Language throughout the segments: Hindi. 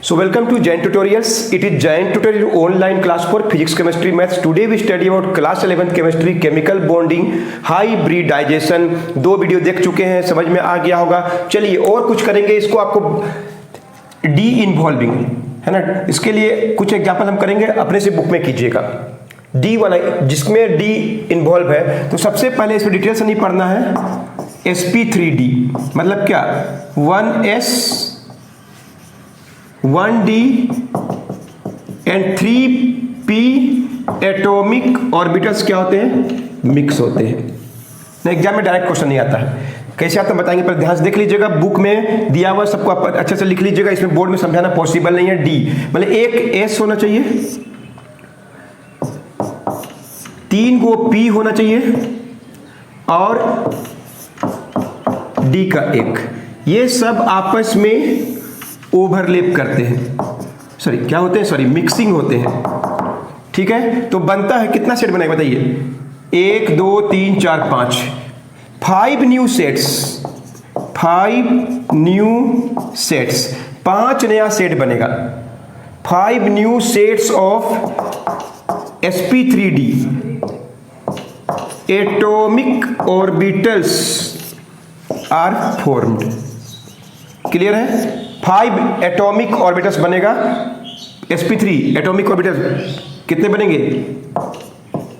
So welcome to Jain Tutorials. It is Jain Tutorial online class for physics, chemistry, maths. Today we study about class 11th chemistry, chemical bonding, hybridization. दो वीडियो देख चुके हैं, समझ में आ गया होगा. चलिए और कुछ करेंगे. इसको आपको डी इन्वॉल्विंग है ना, इसके लिए कुछ एग्जाम्पल हम करेंगे, अपने से बुक में कीजिएगा. डी वाला जिसमें डी इन्वॉल्व है, तो सबसे पहले इसमें डिटेल से नहीं पढ़ना है. sp3d मतलब क्या, 1s 1d and 3p atomic orbitals क्या होते हैं, मिक्स होते हैं. एग्जाम में डायरेक्ट क्वेश्चन नहीं आता है. कैसे आता बताएंगे, पर ध्यान से देख लीजिएगा. बुक में दिया हुआ सबको आप अच्छे से लिख लीजिएगा. इसमें बोर्ड में समझाना पॉसिबल नहीं है. डी मतलब एक एस होना चाहिए, 3 गो पी होना चाहिए और डी का एक. ये सब आपस में ओवरलैप करते हैं, सॉरी क्या होते हैं, सॉरी मिक्सिंग होते हैं. ठीक है, तो बनता है कितना सेट बनेगा बताइए. 1 2 3 4 5 5 न्यू सेट्स, 5 न्यू सेट्स, 5 नया सेट बनेगा. 5 new sets of sp3d atomic orbitals are formed. Clear है. 5 एटॉमिक ऑर्बिटल्स बनेगा. sp3 एटॉमिक ऑर्बिटल्स कितने बनेंगे,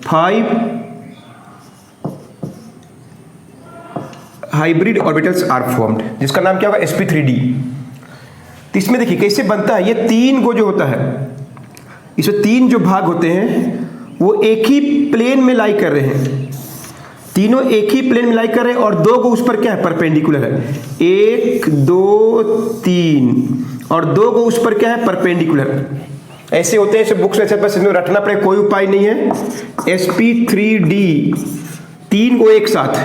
5 हाइब्रिड ऑर्बिटल्स आर फॉर्म्ड, जिसका नाम क्या होगा, sp3d. तो इसमें देखिए कैसे बनता है. ये 3 गो जो होता है, इसमें 3 जो भाग होते हैं वो एक ही प्लेन में लाई कर रहे हैं. तीनों एक ही प्लेन में लाई कर रहे हैं और 2 को उस पर क्या है, परपेंडिकुलर है. 1 2 3 और 2 को उस पर क्या है, परपेंडिकुलर. ऐसे होते हैं. बुक्स ऐसे बस इसमें रटना पड़े, कोई उपाय नहीं है. sp3d 3 को एक साथ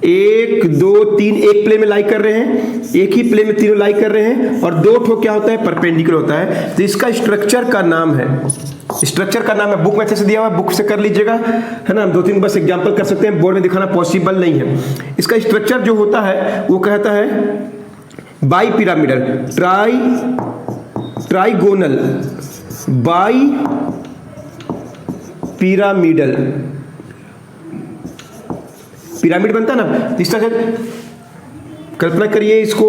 1 2 3 एक प्लेन में लाई कर रहे हैं, एक ही प्लेन में तीनों लाई कर रहे हैं और 2 ठो क्या होता है, परपेंडिकुलर होता है. तो इसका स्ट्रक्चर का नाम है, स्ट्रक्चर का नाम है, बुक में अच्छे से दिया हुआ है, बुक से कर लीजिएगा, है ना. 2-3 बस एग्जांपल कर सकते हैं, बोर्ड में दिखाना पॉसिबल नहीं है. इसका स्ट्रक्चर जो होता है वो कहता है bi pyramidal, trigonal, bi pyramidal. Pyramid बनता है ना, इस तरह से कल्पना करिए. इसको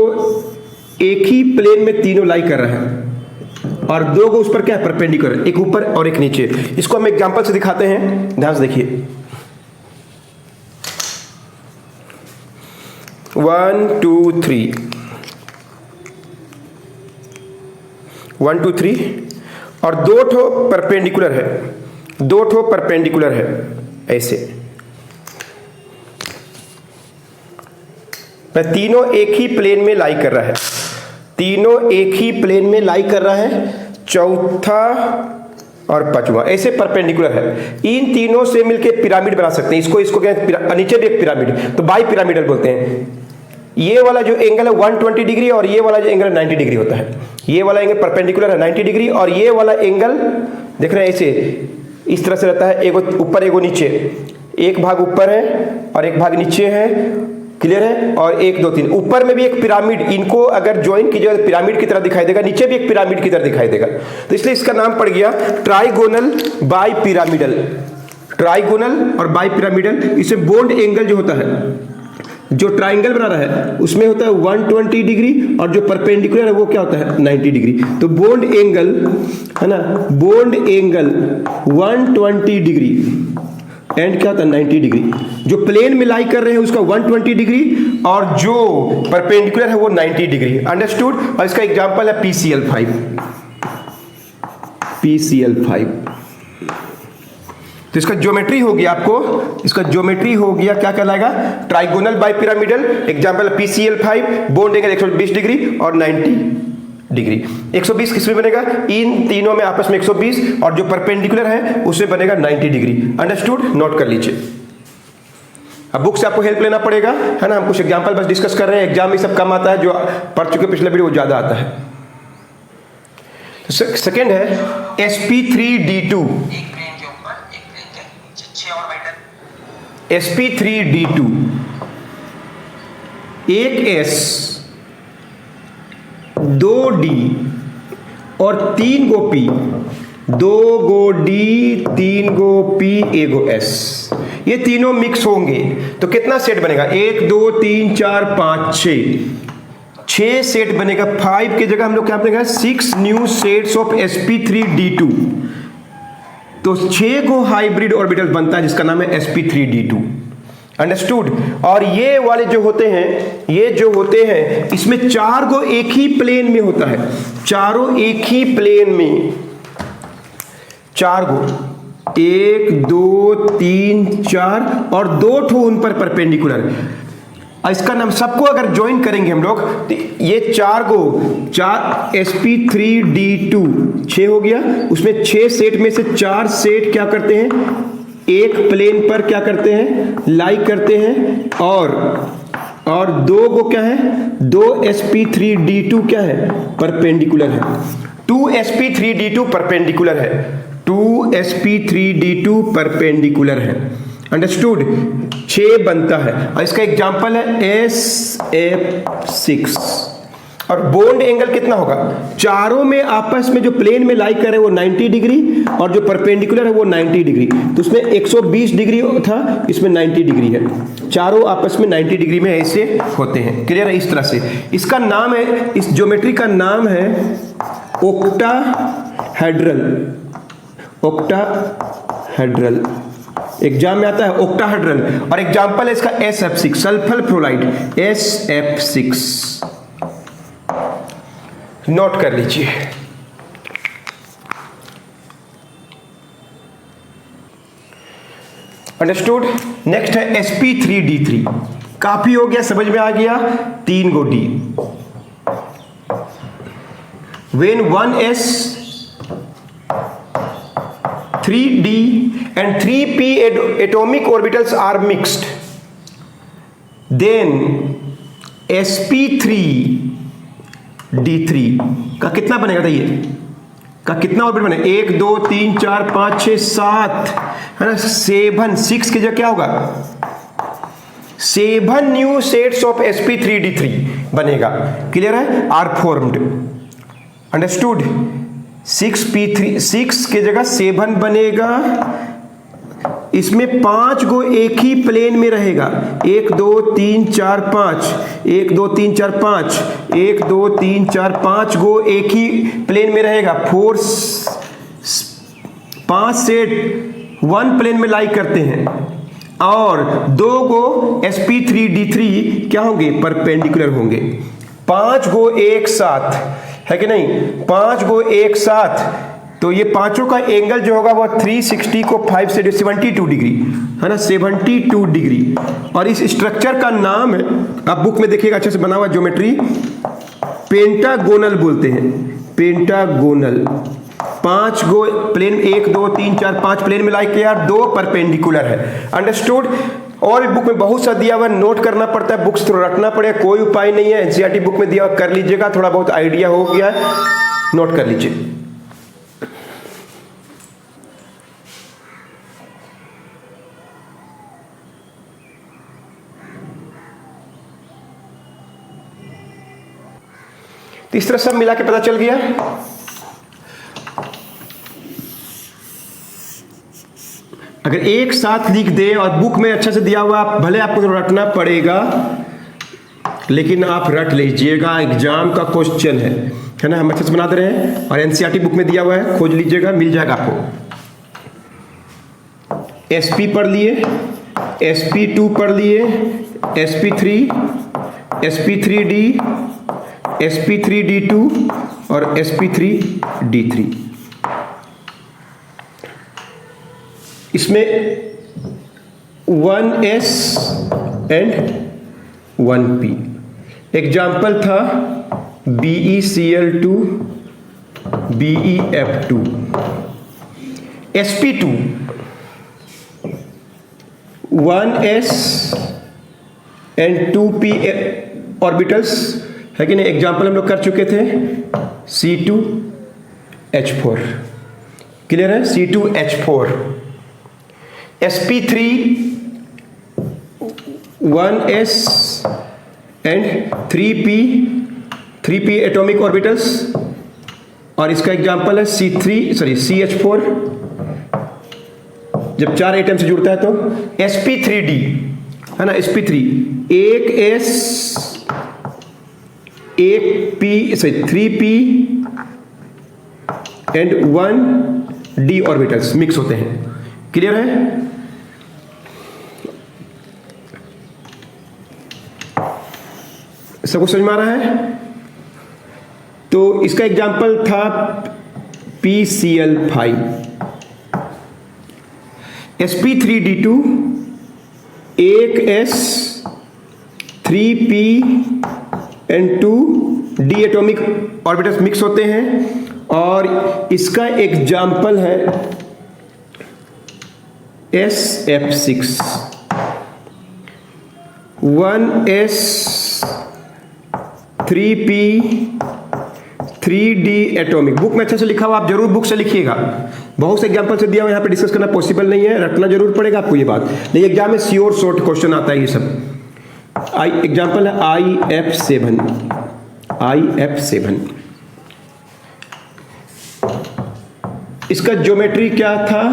एक ही प्लेन में तीनों लाई कर रहे हैं और 2 को उस पर क्या है, परपेंडिकुलर, एक ऊपर और एक नीचे. इसको हम एग्जांपल से दिखाते हैं, ध्यान से देखिए. 1 2 3 1 2 3 और 2 ठो परपेंडिकुलर है, 2 ठो परपेंडिकुलर है. ऐसे तीनों एक ही प्लेन में लाई कर रहा है, तीनों एक ही प्लेन में लाई कर रहा है. चौथा और पांचवा ऐसे परपेंडिकुलर है. इन तीनों से मिलकर पिरामिड बना सकते हैं. इसको कहते हैं, नीचे भी एक पिरामिड, तो बाई पिरामिडल बोलते हैं. ये वाला जो एंगल है 120 डिग्री और ये वाला जो एंगल 90 डिग्री होता है. ये वाला एंगल परपेंडिकुलर है 90 डिग्री और ये वाला एंगल देख रहे हैं ऐसे इस तरह से रहता है. एगो ऊपर एगो नीचे, एक भाग ऊपर है और एक भाग नीचे है. क्लियर है. और 1 2 3 ऊपर में भी एक पिरामिड, इनको अगर ज्वाइन कीजिएगा तो पिरामिड की तरह दिखाई देगा, नीचे भी एक पिरामिड की तरह दिखाई देगा. तो इसलिए इसका नाम पड़ गया ट्राइगोनल बाई पिरामिडल. ट्राइगोनल और बाई पिरामिडल. इसमें बॉन्ड एंगल जो होता है, जो ट्राइंगल बना रहा है उसमें होता है 120 डिग्री और जो परपेंडिकुलर है वो क्या होता है, 90 डिग्री. तो बॉन्ड एंगल है ना, बॉन्ड एंगल 120 डिग्री एंड क्या होता है, 90 डिग्री. जो प्लेन में लाई कर रहे हैं उसका 120 डिग्री और जो परपेंडिकुलर है वो 90 डिग्री. अंडरस्टूड. और इसका एग्जांपल है PCl5. PCl5 तो इसका ज्योमेट्री हो गया, आपको इसका ज्योमेट्री हो गया क्या कहलाएगा, trigonal bi pyramidal. Example PCl5, bond angle 120 degree और 90 डिग्री. 120 किसमें बनेगा, इन तीनों में आपस में 120 और जो परपेंडिकुलर है उसमें बनेगा 90 डिग्री. अंडरस्टूड. नोट कर लीजिए. अब बुक से आपको हेल्प लेना पड़ेगा, है ना. हम कुछ एग्जांपल बस डिस्कस कर रहे हैं. एग्जाम में सब कम आता है, जो पढ़ चुके पिछले वीडियो वो ज्यादा आता है. सेकेंड है sp3d2. sp3d2 एक S 2D और 3 गो P, 2 गो D, 3 गो P, 1 गो S, ये तीनों मिक्स होंगे तो कितना सेट बनेगा? 1 2 3 4 5 6 सेट बनेगा। 5 की जगह हम लोग क्या बनेगा? 6 न्यू सेट्स ऑफ sp3d2। तो 6 गो हाइब्रिड ऑर्बिटल बनता है जिसका नाम है sp3d2। अंडरस्टूड? और ये वाले जो होते हैं इसमें 4 गो एक ही प्लेन में होता है, चारों एक ही प्लेन में, 4 गो, 1 2 3 4 और 2 ठो उन पर परपेंडिकुलर। इसका नाम सबको अगर ज्वाइन करेंगे हम लोग तो ये 4 गो, 4 sp3d2 6 हो गया। उसमें 6 सेट में से 4 सेट क्या करते हैं? एक प्लेन पर क्या करते हैं? लाई करते हैं। और 2 गो क्या है? 2 sp3d2 क्या है? परपेंडिकुलर है। 2 sp3d2 परपेंडिकुलर है, 2 sp3d2 परपेंडिकुलर है। अंडरस्टूड? 6 बनता है और इसका एग्जांपल है SF6। और बॉन्ड एंगल कितना होगा? चारों में आपस में जो प्लेन में लाई कर रहे हैं वो 90 डिग्री और जो परपेंडिकुलर है वो 90 डिग्री। तो उसमें 120 डिग्री था, इसमें 90 डिग्री है। चारों आपस में 90 डिग्री में ऐसे होते हैं। क्लियर है? इस तरह से इसका नाम है, इस ज्योमेट्री का नाम है ओक्टाहेड्रल। ओक्टाहेड्रल एग्जाम में आता है ओक्टाहेड्रल। और एग्जांपल है इसका SF6 sulphur fluoride, SF6 note कर लीजिए। अंडरस्टूड? नेक्स्ट है sp3d3। काफी हो गया, समझ में आ गया। 3 गो D, when 1s 3d and 3p atomic orbitals are mixed, then sp3d3 का कितना बनेगा? था ये का कितना ऑर्बिट बनेगा? 1 2 3 4 5 6 7 है ना। 7 6 की जगह क्या होगा? 7 न्यू सेट्स ऑफ sp3d3 बनेगा। क्लियर है? Are formed. अंडरस्टूड? 6p3 6 की जगह 7 बनेगा। इसमें 5 गो एक ही प्लेन में रहेगा, 1 2 3 4 5, 1 2 3 4 5, 1 2 3 4 5 गो एक ही प्लेन में रहेगा। 5 सेट 1 प्लेन में लाई करते हैं और 2 गो sp3d3 क्या होंगे? परपेंडिकुलर होंगे। 5 गो एक साथ है कि नहीं? 5 गो एक साथ, तो ये पांचों का एंगल जो होगा वो 360 को 5 से 72 डिग्री है ना, 72 डिग्री। और इस स्ट्रक्चर का नाम है, आप बुक में देखिएगा अच्छे से बना हुआ ज्योमेट्री, पेंटागोनल बोलते हैं। पेंटागोनल। 5 गो प्लेन, 1 2 3 4 5 प्लेन में लाई किया, 2 परपेंडिकुलर है। अंडरस्टूड? और बुक में बहुत सा दिया हुआ, नोट करना पड़ता है, बुक्स तो रटना पड़ेगा, कोई उपाय नहीं है। एनसीईआरटी बुक में दिया हुआ कर लीजिएगा, थोड़ा बहुत आइडिया हो गया है, नोट कर लीजिए। तो इस तरह सब मिला के पता चल गया। अगर एक साथ लिख दे और बुक में अच्छा से दिया हुआ, भले आपको तो रटना पड़ेगा लेकिन आप रट लीजिएगा, एग्जाम का क्वेश्चन है ना, हम अच्छे से बना दे रहे हैं। और एनसीईआरटी बुक में दिया हुआ है, खोज लीजिएगा, मिल जाएगा आपको। एसपी पढ़ लिए, sp2 पढ़ लिए, sp3, sp3d, sp3d2 और sp3d3। इसमें 1s एंड 1p। एग्जाम्पल था BeCl2, BeF2। sp2 1s and 2p orbitals है कि नहीं, एग्जाम्पल हम लोग कर चुके थे, C2H4। क्लियर है? C2H4। sp3 1s and 3p atomic orbitals और इसका एग्जाम्पल है CH4, जब 4 एटम से जुड़ता है तो sp3d है ना, sp3, एक s एक p 3p and 1d orbitals mix होते हैं। क्लियर है? सबको समझ में आ रहा है? तो इसका एग्जाम्पल था PCl5, sp3d2, एक s 3p and 2d atomic orbitals mix होते हैं। और इसका एग्जाम्पल है SF6, 1s 3p 3d atomic. Book में अच्छे से लिखा हुआ, आप जरूर बुक से लिखिएगा। बहुत से एग्जाम्पल से दिया हुआ, यहाँ पे डिस्कस करना पॉसिबल नहीं है, रटना जरूर पड़ेगा आपको ये बात, लेकिन एग्जाम में श्योर शॉर्ट क्वेश्चन आता है ये सब। एग्जाम्पल है IF7। इसका ज्योमेट्री क्या था?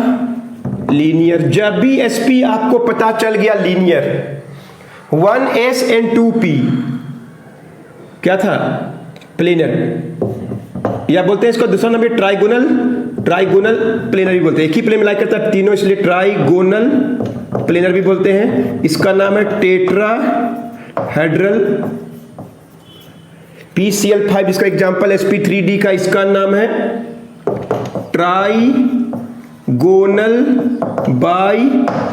लीनियर। जब भी sp आपको पता चल गया लीनियर, 1s एंड 2p क्या था? प्लेनर, या बोलते हैं इसको दूसरा नाम है ट्राइगोनल प्लेनर भी बोलते हैं। एक ही प्लेन में लाई करता है तीनों, इसलिए ट्राइगोनल प्लेनर भी बोलते हैं। इसका नाम है टेट्राहेड्रल। PCl5 इसका एग्जाम्पल sp3d का, इसका नाम है ट्राइगोनल बाई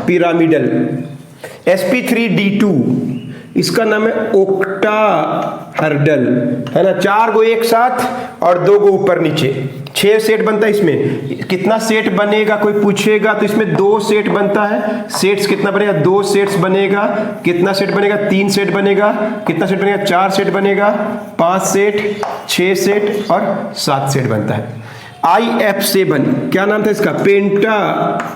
पिरामिडल। sp3d2 इसका नाम है ओक्टाहेड्रल, है ना, 4 गो एक साथ और 2 गो ऊपर नीचे, 6 सेट बनता है। इसमें कितना सेट बनेगा कोई पूछेगा तो इसमें 2 सेट बनता है। सेट्स कितना बनेगा? 2 सेट्स बनेगा। कितना सेट बनेगा? 3 सेट बनेगा। कितना सेट बनेगा? 4 सेट बनेगा। 5 सेट, 6 सेट और 7 सेट बनता है। IF7 क्या नाम था इसका? पेंटागोनल।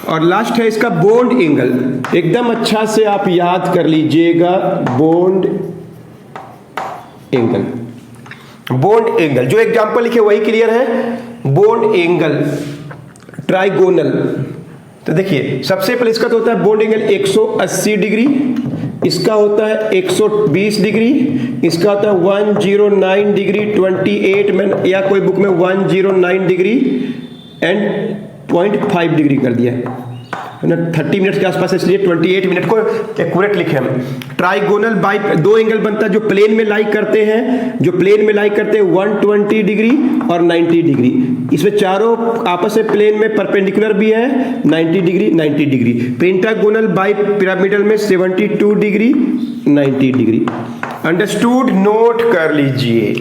और लास्ट है इसका बॉन्ड एंगल। एकदम अच्छा से आप याद कर लीजिएगा, बॉन्ड एंगल जो एग्जांपल लिखे वही क्लियर है। बॉन्ड एंगल ट्राइगोनल, तो देखिए सबसे पहले इसका तो होता है बॉन्ड एंगल 180 डिग्री, इसका होता है 120 डिग्री, इसका होता है 109 डिग्री 28 में, या कोई बुक में 109 डिग्री एंड 0.5 डिग्री कर दिया है ना, 30 मिनट के आसपास, इसलिए 28 मिनट को एक्यूरेट लिखे हम। ट्राइगोनल बाई 2 एंगल बनता है जो प्लेन में लाई करते हैं, 120 डिग्री और 90 डिग्री। इसमें चारों आपस में प्लेन में परपेंडिकुलर भी है, 90 डिग्री। पेंटागोनल बाई पिरामिडल में 72 डिग्री 90 डिग्री। अंडरस्टूड? नोट कर लीजिए।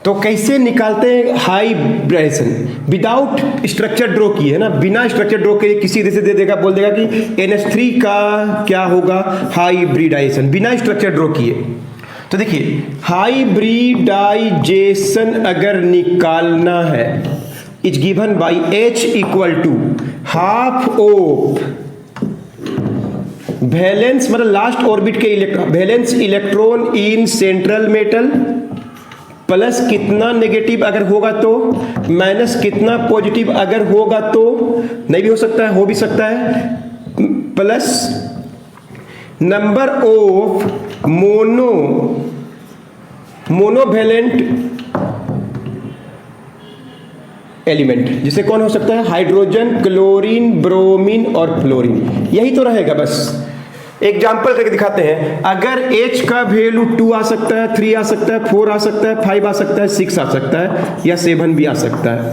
तो कैसे निकालते हैं हाइब्रिडाइजेशन? विदाउट स्ट्रक्चर ड्रॉ किए, है ना, बिना स्ट्रक्चर ड्रॉ किए किसी तरह से दे देगा, बोल देगा कि NH3 का क्या होगा? हाइब्रिडाइजेशन, बिना स्ट्रक्चर ड्रॉ किए। तो देखिए हाइब्रिडाइजेशन अगर निकालना है, is given by H equal to half of valence, मतलब लास्ट ऑर्बिट के valence electron in central metal, plus कितना नेगेटिव अगर होगा तो, माइनस कितना पॉजिटिव अगर होगा तो, नहीं भी हो सकता है, हो भी सकता है, plus number of monovalent element, जिसे कौन हो सकता है? हाइड्रोजन, क्लोरीन, ब्रोमीन और फ्लोरीन। यही तो रहेगा बस। एग्जाम्पल करके दिखाते हैं। अगर H का वैल्यू 2 आ सकता है, 3 आ सकता है, 4 आ सकता है, 5 आ सकता है, 6 आ सकता है, या 7 भी आ सकता है।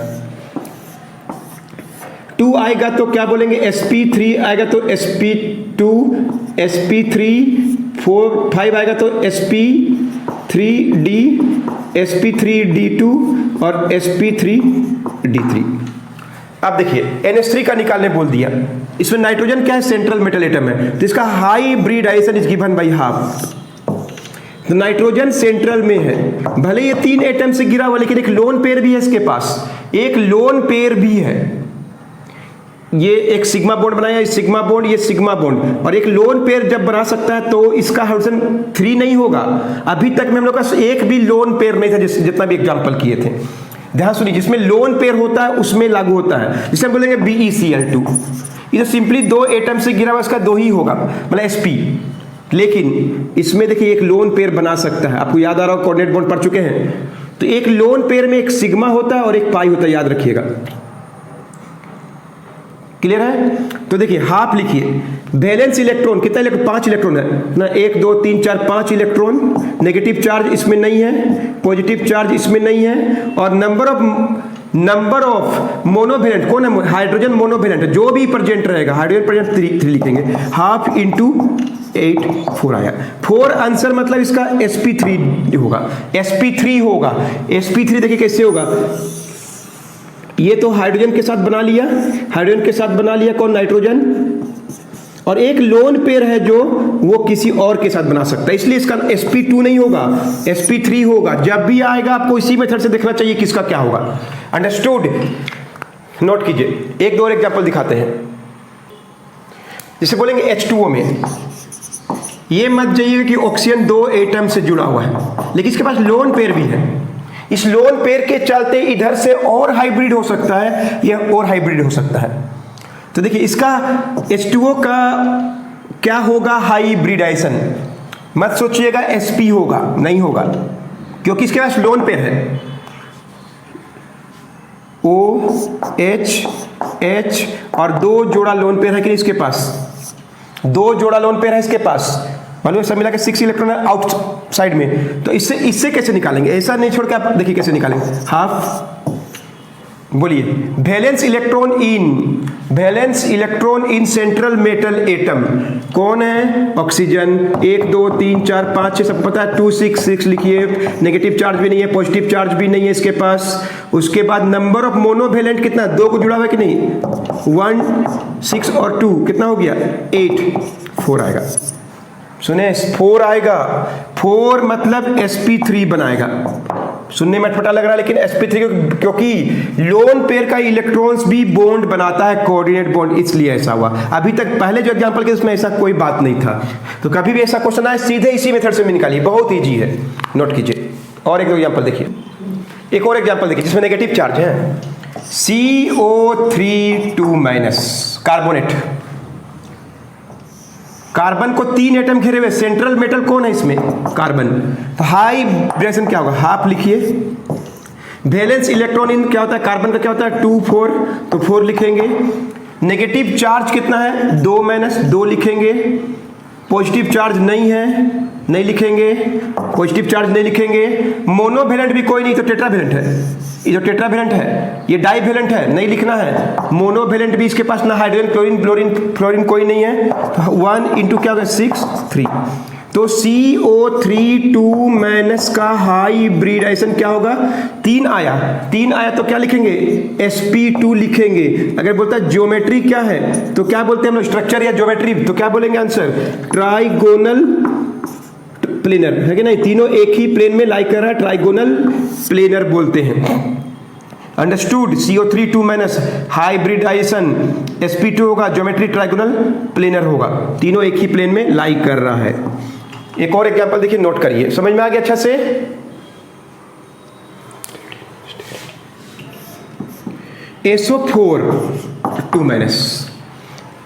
2 आएगा तो क्या बोलेंगे? sp3 आएगा तो sp2, sp3, 5 आएगा तो sp3d, sp3d2 और sp3d3। अब देखिए NH3 का निकालने बोल दिया, इसमें नाइट्रोजन क्या है? सेंट्रल मेटल एटम है, तो इसका hybridisation is given by half. तो नाइट्रोजन सेंट्रल में है, भले ये 3 एटम से गिरा हुआ, लेकिन एक लोन पेयर भी है इसके पास, एक लोन पेयर भी है। ये एक सिग्मा बॉन्ड बनाया, सिग्मा बॉन्ड, ये सिग्मा बॉन्ड, और एक लोन पेयर जब बना सकता है तो इसका हाइड्रोजन 3 नहीं होगा। अभी तक में हम लोग का एक भी लोन पेयर नहीं था जितना भी एग्जांपल किए थे। ध्यान सुनिए, जिसमें लोन पेयर होता है उसमें लागू होता है, जिसे हम बोलेंगे BeCl2। ये तो सिंपली 2 एटम से गिरा हुआ, इसका 2 ही होगा, मतलब sp। लेकिन इसमें देखिए एक लोन पेयर बना सकता है। आपको याद आ रहा हो, कोऑर्डिनेट बॉन्ड पढ़ चुके हैं, तो एक लोन पेयर में एक सिग्मा होता है और एक पाई होता है, याद रखिएगा। क्लियर है? तो देखिए हाफ लिखिए, वैलेंस इलेक्ट्रॉन कितना इलेक्ट्रॉन, 5 इलेक्ट्रॉन है ना, 1 2 3 4 5 इलेक्ट्रॉन। नेगेटिव चार्ज इसमें नहीं है, पॉजिटिव चार्ज इसमें नहीं है, और नंबर ऑफ मोनोवेलेंट कौन है, हाइड्रोजन मोनोवेलेंट, जो भी प्रेजेंट रहेगा हाइड्रोजन प्रेजेंट 3 लिखेंगे, हाफ इंटू 8 4 आया। 4 आंसर मतलब इसका sp3 होगा, sp3 होगा। sp3 देखिए कैसे होगा, ये तो हाइड्रोजन के साथ बना लिया, हाइड्रोजन के साथ बना लिया कौन, नाइट्रोजन, और एक लोन पेयर है जो वो किसी और के साथ बना सकता है, इसलिए इसका sp2 नहीं होगा, sp3 होगा। जब भी आएगा आपको इसी मेथड से देखना चाहिए किसका क्या होगा। अंडरस्टूड? नोट कीजिए, एक दो और एग्जांपल दिखाते हैं। जैसे बोलेंगे H2O में, ये मत जाइए कि ऑक्सीजन 2 एटम से जुड़ा हुआ है, लेकिन इसके पास लोन पेयर भी है। इस लोन पेयर के चलते इधर से और हाइब्रिड हो सकता है, यह और हाइब्रिड हो सकता है। तो देखिए इसका H2O का क्या होगा, हाइब्रिडाइजेशन। मत सोचिएगा sp होगा, नहीं होगा, क्योंकि इसके पास लोन पेयर है, OH H, और 2 जोड़ा लोन पेयर है कि इसके पास, 2 जोड़ा लोन पेयर है इसके पास, मालूम सब मिला के 6 इलेक्ट्रॉन है आउटसाइड में। तो इससे कैसे निकालेंगे, ऐसा नहीं छोड़ के आप देखिए कैसे निकालेंगे। हाफ, बोलिए, valence electron in central metal atom कौन है, ऑक्सीजन। 1 2 3 4 5 6 सब पता है, 2 6 6 लिखिए। नेगेटिव चार्ज भी नहीं है, पॉजिटिव चार्ज भी नहीं है इसके पास। उसके बाद नंबर ऑफ मोनोवेलेंट कितना, 2 को जुड़ा हुआ है कि नहीं, 1 6 और 2 कितना हो गया, 8 4 आएगा। सुने, 4 आएगा, 4 मतलब sp3 बनाएगा। सुनने में अटपटा लग रहा है, लेकिन sp3 क्योंकि लोन पेयर का इलेक्ट्रॉन्स भी बॉन्ड बनाता है, कोऑर्डिनेट बॉन्ड, इसलिए ऐसा हुआ। अभी तक पहले जो एग्जांपल किया उसमें ऐसा कोई बात नहीं था। तो कभी भी ऐसा क्वेश्चन आए सीधे इसी मेथड से निकालिए, बहुत ईजी है, नोट कीजिए। और एक दो एग्जांपल देखिए, एक और एग्जांपल देखिए जिसमें नेगेटिव चार्ज है, CO3 कार्बोनेट। कार्बन को 3 एटम घेरे हुए, सेंट्रल मेटल कौन है इसमें, कार्बन। तो हाइब्रिडेशन क्या होगा, हाफ लिखिए। वैलेंस इलेक्ट्रॉन इन क्या होता है, कार्बन का क्या होता है, 2 4, तो 4 लिखेंगे। नेगेटिव चार्ज कितना है, 2 लिखेंगे। पॉजिटिव चार्ज नहीं है, नहीं लिखेंगे, पॉजिटिव चार्ज नहीं लिखेंगे। मोनोवेलेंट भी कोई नहीं, तो टेट्रावेलेंट है। ये जो टेट्रावेलेंट है ये डाइवेलेंट है, नहीं लिखना है। मोनोवेलेंट भी इसके पास ना हाइड्रोजन क्लोरीन फ्लोरीन कोई नहीं है, तो 1 इंटू क्या होगा, 6 3। तो CO3 का हाइब्रिडाइजेशन क्या होगा, 3 आया तो क्या लिखेंगे, sp2 लिखेंगे। अगर बोलता है ज्योमेट्री क्या है, तो क्या बोलते हैं हम लोग, स्ट्रक्चर या ज्योमेट्री, तो क्या बोलेंगे आंसर, ट्राइगोनल प्लेनर है कि नहीं, तीनों एक ही प्लेन में लाई कर रहा है, ट्राइगोनल प्लेनर बोलते हैं। अंडरस्टूड? CO3 हाइब्रिडाइजेशन, sp2 होगा, ज्योमेट्री ट्राइगोनल प्लेनर होगा, तीनों एक ही प्लेन में लाई कर रहा है। एक और एग्जांपल देखिए, नोट करिए, समझ में आ गया अच्छा से।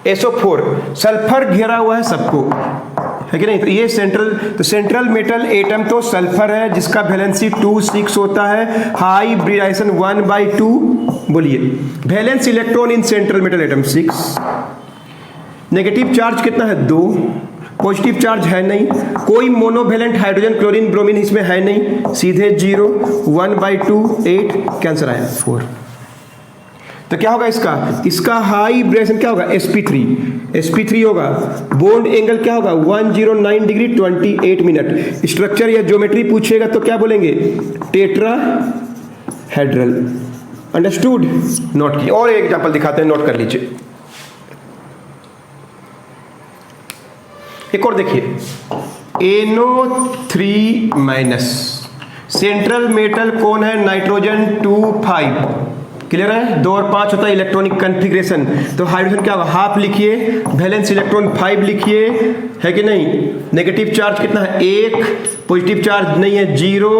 SO4 सल्फर घेरा हुआ है सबको, है कि नहीं, तो ये सेंट्रल मेटल एटम तो सल्फर है जिसका वैलेंसी 2 6 होता है, हाइब्रिडाइजेशन 1/2। बोलिए, valence electron in central metal atom 6। Negative charge कितना है, 2। पॉजिटिव चार्ज है नहीं, कोई मोनोवेलेंट हाइड्रोजन क्लोरीन ब्रोमीन इसमें है नहीं, सीधे 0 1/2 8 कैंसर आया 4। तो क्या होगा इसका हाइब्रिडेशन क्या होगा, sp3 होगा। बॉन्ड एंगल क्या होगा, 109 डिग्री 28 मिनट। स्ट्रक्चर या ज्योमेट्री पूछेगा तो क्या बोलेंगे, टेट्राहेड्रल। अंडरस्टूड? नोट की। और एक एग्जांपल दिखाते हैं, नोट कर लीजिए। एक और देखिए, NO3 सेंट्रल मेटल कौन है, नाइट्रोजन 2 5, क्लियर है? 2 और 5 होता है इलेक्ट्रॉनिक कन्फिग्रेशन। तो हाइड्रोजन क्या होगा, हाफ लिखिए, वैलेंस इलेक्ट्रॉन 5 लिखिए, है कि नहीं? नेगेटिव चार्ज कितना है 1, पॉजिटिव चार्ज नहीं है 0,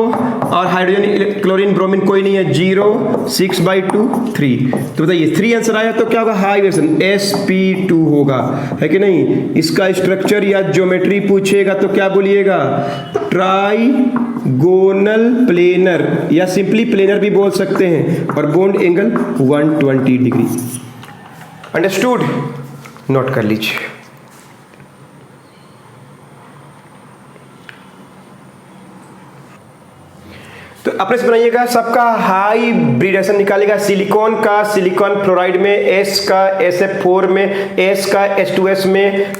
और हाइड्रोजन क्लोरीन ब्रोमीन कोई नहीं है 0, 6/2 3। तो बताइए 3 आंसर आया तो क्या होगा, हाई वाइब्रेशन sp2 होगा, है कि नहीं? इसका स्ट्रक्चर या ज्योमेट्री पूछेगा तो क्या बोलिएगा, ट्राइगोनल प्लेनर या सिंपली प्लेनर भी बोल सकते हैं, और bond angle 120 degree. Understood? Note कर लीजिए। तो अपने से बनाइएगा, सबका हाइब्रिडेशन निकालेगा। सिलिकॉन का सिलिकॉन फ्लोराइड में, S का SF4 में, S का H2S में,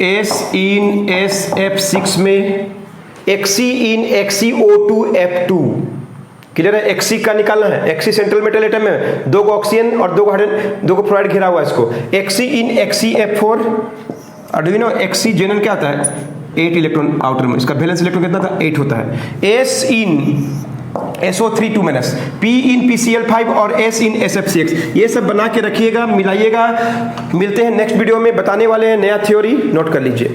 S in SF6 में, Xc in XeO2F2। क्लियर है? Xc का निकालना है। Xc सेंट्रल मेटल एटम है, 2 को ऑक्सीजन और 2 को हाइड्रोजन, 2 को फ्लोराइड घेरा हुआ है इसको। Xc in Xef4, और do you know Xc general क्या होता है, 8 इलेक्ट्रॉन आउटर में, इसका वैलेंस इलेक्ट्रॉन कितना था 8 होता है। S in SO3 2-, P in PCl5 और S in SF6। ये सब बना के रखिएगा, मिलाइएगा। मिलते हैं नेक्स्ट वीडियो में, बताने वाले हैं नया थ्योरी, नोट कर लीजिए।